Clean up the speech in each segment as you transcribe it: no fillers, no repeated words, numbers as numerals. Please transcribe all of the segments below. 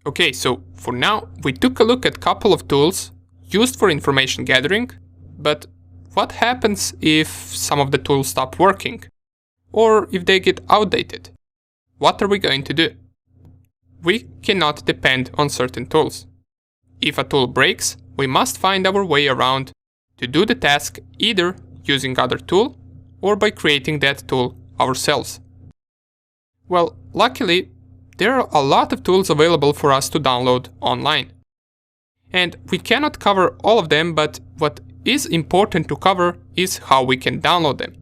Okay, so for now, we took a look at a couple of tools used for information gathering, but what happens if some of the tools stop working? Or if they get outdated? What are we going to do? We cannot depend on certain tools. If a tool breaks, we must find our way around to do the task either using other tool or by creating that tool ourselves. Well, luckily, there are a lot of tools available for us to download online. And we cannot cover all of them, but what is important to cover is how we can download them.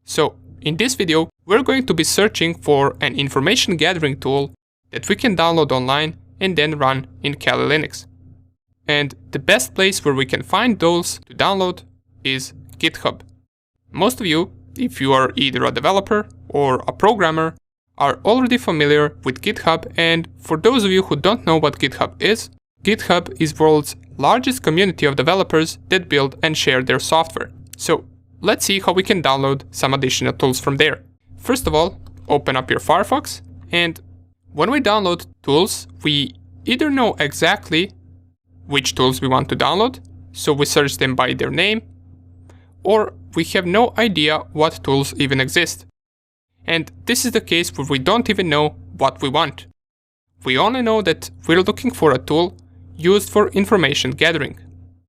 So, in this video, we're going to be searching for an information gathering tool that we can download online and then run in Kali Linux. And the best place where we can find those to download is GitHub. Most of you, if you are either a developer or a programmer, are already familiar with GitHub, and for those of you who don't know what GitHub is world's largest community of developers that build and share their software. So let's see how we can download some additional tools from there. First of all, open up your Firefox, and when we download tools, we either know exactly which tools we want to download, so we search them by their name, or we have no idea what tools even exist. And this is the case where we don't even know what we want. We only know that we're looking for a tool used for information gathering.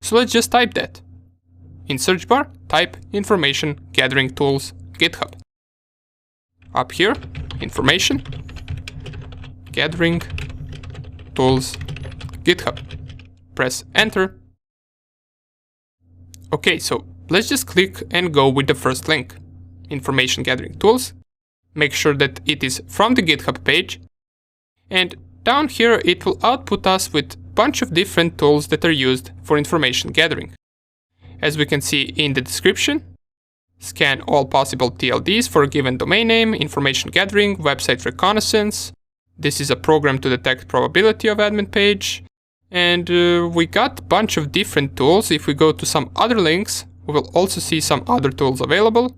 So let's just type that. In search bar, type information gathering tools GitHub. Up here, information gathering tools GitHub. Press enter. Okay, so let's just click and go with the first link. Information gathering tools. Make sure that it is from the GitHub page. And down here it will output us with a bunch of different tools that are used for information gathering. As we can see in the description, scan all possible TLDs for a given domain name, information gathering, website reconnaissance. This is a program to detect probability of admin page. And we got a bunch of different tools. If we go to some other links, we will also see some other tools available.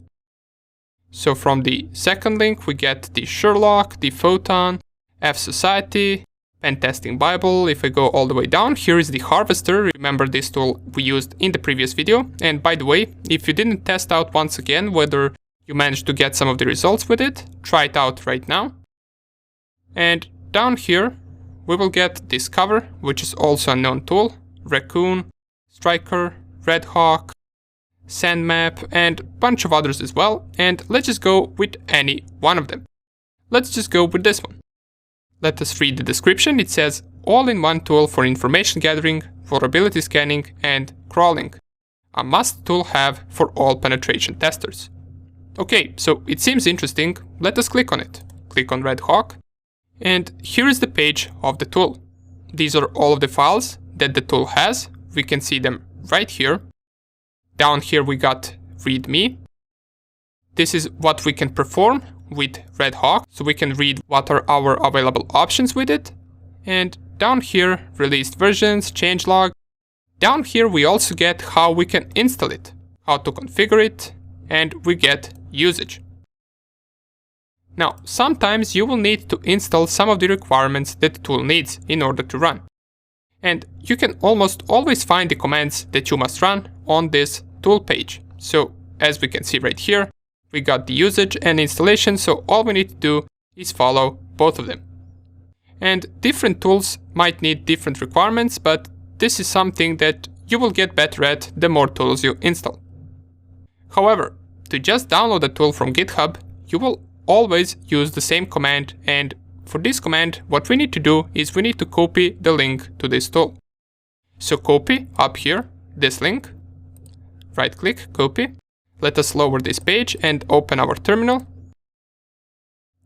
So from the second link, we get the Sherlock, the Photon, F Society, Pen Testing Bible. If I go all the way down, here is the Harvester. Remember this tool we used in the previous video. And by the way, if you didn't test out once again whether you managed to get some of the results with it, try it out right now. And down here, we will get Discover, which is also a known tool, Raccoon, Striker, Red Hawk, SandMap, and a bunch of others as well. And let's just go with any one of them. Let's just go with this one. Let us read the description. It says, all-in-one tool for information gathering, vulnerability scanning, and crawling. A must tool have for all penetration testers. Okay, so it seems interesting. Let us click on it. Click on Red Hawk. And here is the page of the tool. These are all of the files that the tool has. We can see them right here. Down here we got README. This is what we can perform with Red Hawk, so we can read what are our available options with it. And down here, released versions, changelog. Down here we also get how we can install it, how to configure it, and we get usage. Now, sometimes you will need to install some of the requirements that the tool needs in order to run. And you can almost always find the commands that you must run on this tool page. So, as we can see right here, we got the usage and installation, so all we need to do is follow both of them. And different tools might need different requirements, but this is something that you will get better at the more tools you install. However, to just download a tool from GitHub, you will always use the same command, and for this command what we need to do is we need to copy the link to this tool. So copy up here this link, right click, copy. Let us lower this page and open our terminal.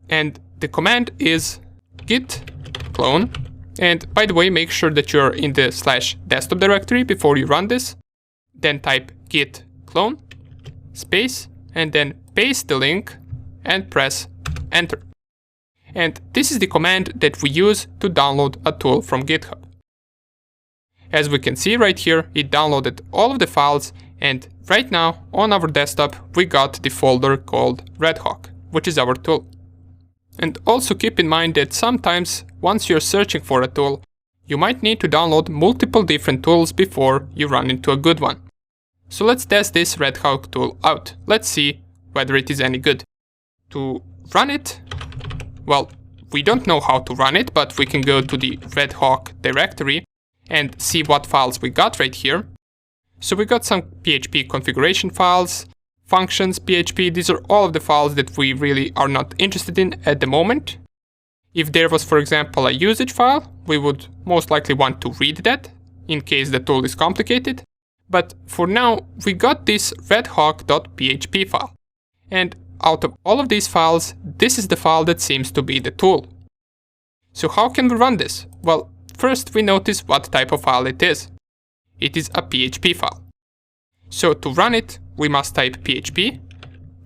And the command is git clone. And by the way, make sure that you're in the /desktop directory before you run this. Then type git clone space and then paste the link and press enter. And this is the command that we use to download a tool from GitHub. As we can see right here, it downloaded all of the files, and right now on our desktop we got the folder called Red Hawk, which is our tool. And also keep in mind that sometimes, once you're searching for a tool, you might need to download multiple different tools before you run into a good one. So let's test this red-hawk tool out. Let's see whether it is any good. To run it, well, we don't know how to run it, but we can go to the red-hawk directory and see what files we got right here. So we got some PHP configuration files, functions, PHP, these are all of the files that we really are not interested in at the moment. If there was, for example, a usage file, we would most likely want to read that, in case the tool is complicated. But for now, we got this redhawk.php file. And out of all of these files, this is the file that seems to be the tool. So how can we run this? Well, first we notice what type of file it is. It is a PHP file. So to run it, we must type PHP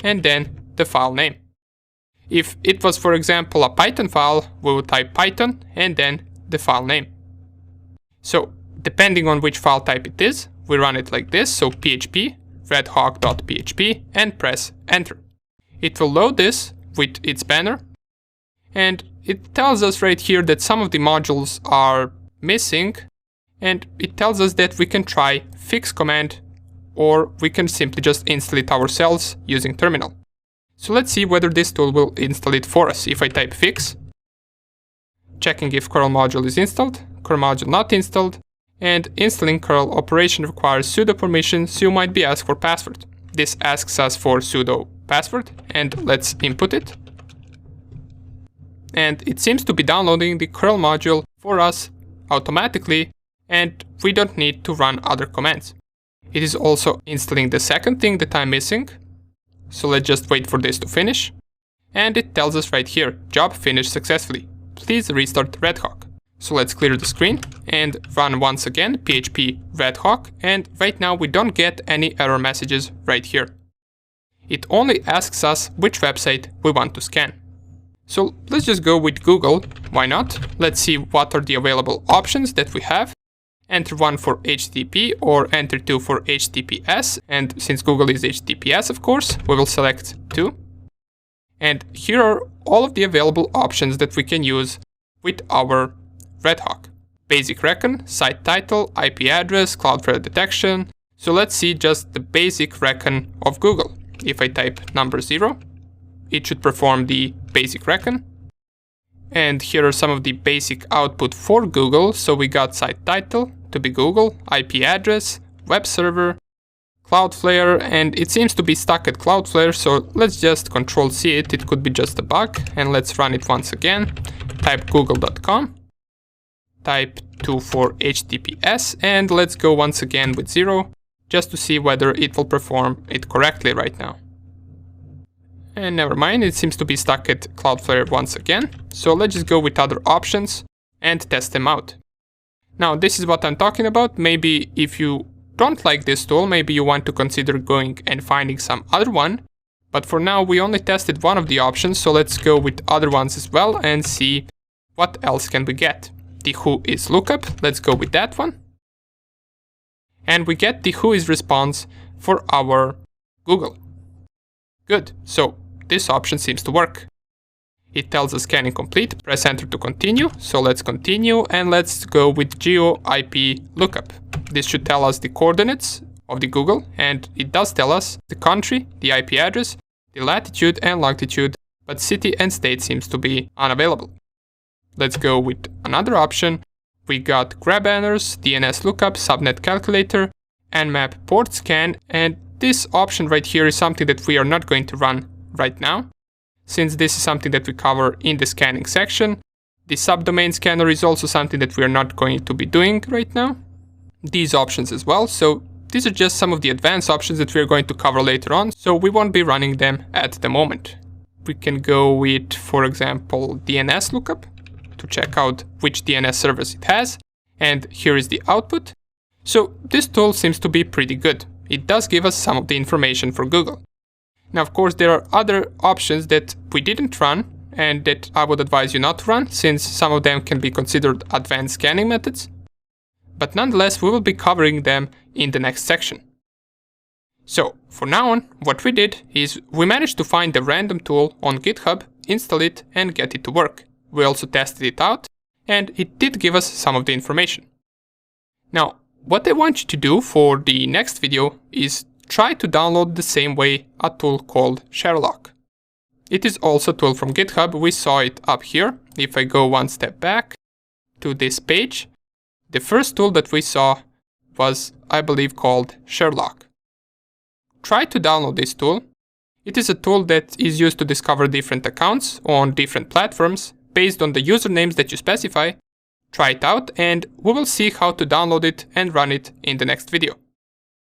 and then the file name. If it was, for example, a Python file, we would type Python and then the file name. So depending on which file type it is, we run it like this, so PHP, redhawk.php, and press enter. It will load this with its banner, and it tells us right here that some of the modules are missing, and it tells us that we can try fix command, or we can simply just install it ourselves using terminal. So let's see whether this tool will install it for us. If I type fix, checking if curl module is installed, curl module not installed, and installing curl operation requires sudo permission, so you might be asked for password. This asks us for sudo password, and let's input it. And it seems to be downloading the curl module for us automatically, and we don't need to run other commands. It is also installing the second thing that I'm missing. So let's just wait for this to finish. And it tells us right here, job finished successfully. Please restart Redhawk. So let's clear the screen and run once again PHP Redhawk, and right now we don't get any error messages right here. It only asks us which website we want to scan. So let's just go with Google, why not? Let's see what are the available options that we have. Enter 1 for HTTP or enter 2 for HTTPS, and since Google is HTTPS of course, we will select 2. And here are all of the available options that we can use with our Redhawk. Basic recon, site title, IP address, Cloudflare detection. So let's see just the basic recon of Google. If I type number 0, it should perform the basic recon. And here are some of the basic output for Google. So we got site title to be Google, IP address, web server, Cloudflare, and it seems to be stuck at Cloudflare. So let's just Control-C it. It could be just a bug. And let's run it once again. Type google.com. Type 2 for HTTPS, and let's go once again with 0, just to see whether it will perform it correctly right now. And never mind, it seems to be stuck at Cloudflare once again. So let's just go with other options and test them out. Now this is what I'm talking about. Maybe if you don't like this tool, maybe you want to consider going and finding some other one. But for now we only tested one of the options, so let's go with other ones as well and see what else can we get. The ⴤ lookup, let's go with that one. And we get the ⴤ response for our Google. Good, so this option seems to work. It tells us scanning complete, press enter to continue, so let's continue and let's go with geo IP lookup. This should tell us the coordinates of the Google, and it does tell us the country, the IP address, the latitude and longitude, but city and state seems to be unavailable. Let's go with another option. We got grab banners, DNS lookup, subnet calculator, nmap port scan, and this option right here is something that we are not going to run right now, since this is something that we cover in the scanning section. The subdomain scanner is also something that we are not going to be doing right now. These options as well, so these are just some of the advanced options that we are going to cover later on, so we won't be running them at the moment. We can go with, for example, DNS lookup, to check out which DNS service it has, and here is the output. So this tool seems to be pretty good. It does give us some of the information for Google. Now of course there are other options that we didn't run and that I would advise you not to run, since some of them can be considered advanced scanning methods. But nonetheless we will be covering them in the next section. So for now on, what we did is we managed to find a random tool on GitHub install it and get it to work. We also tested it out, and it did give us some of the information. Now, what I want you to do for the next video is try to download the same way a tool called Sherlock. It is also a tool from GitHub. We saw it up here. If I go one step back to this page, the first tool that we saw was, I believe, called Sherlock. Try to download this tool. It is a tool that is used to discover different accounts on different platforms based on the usernames that you specify. Try it out and we will see how to download it and run it in the next video.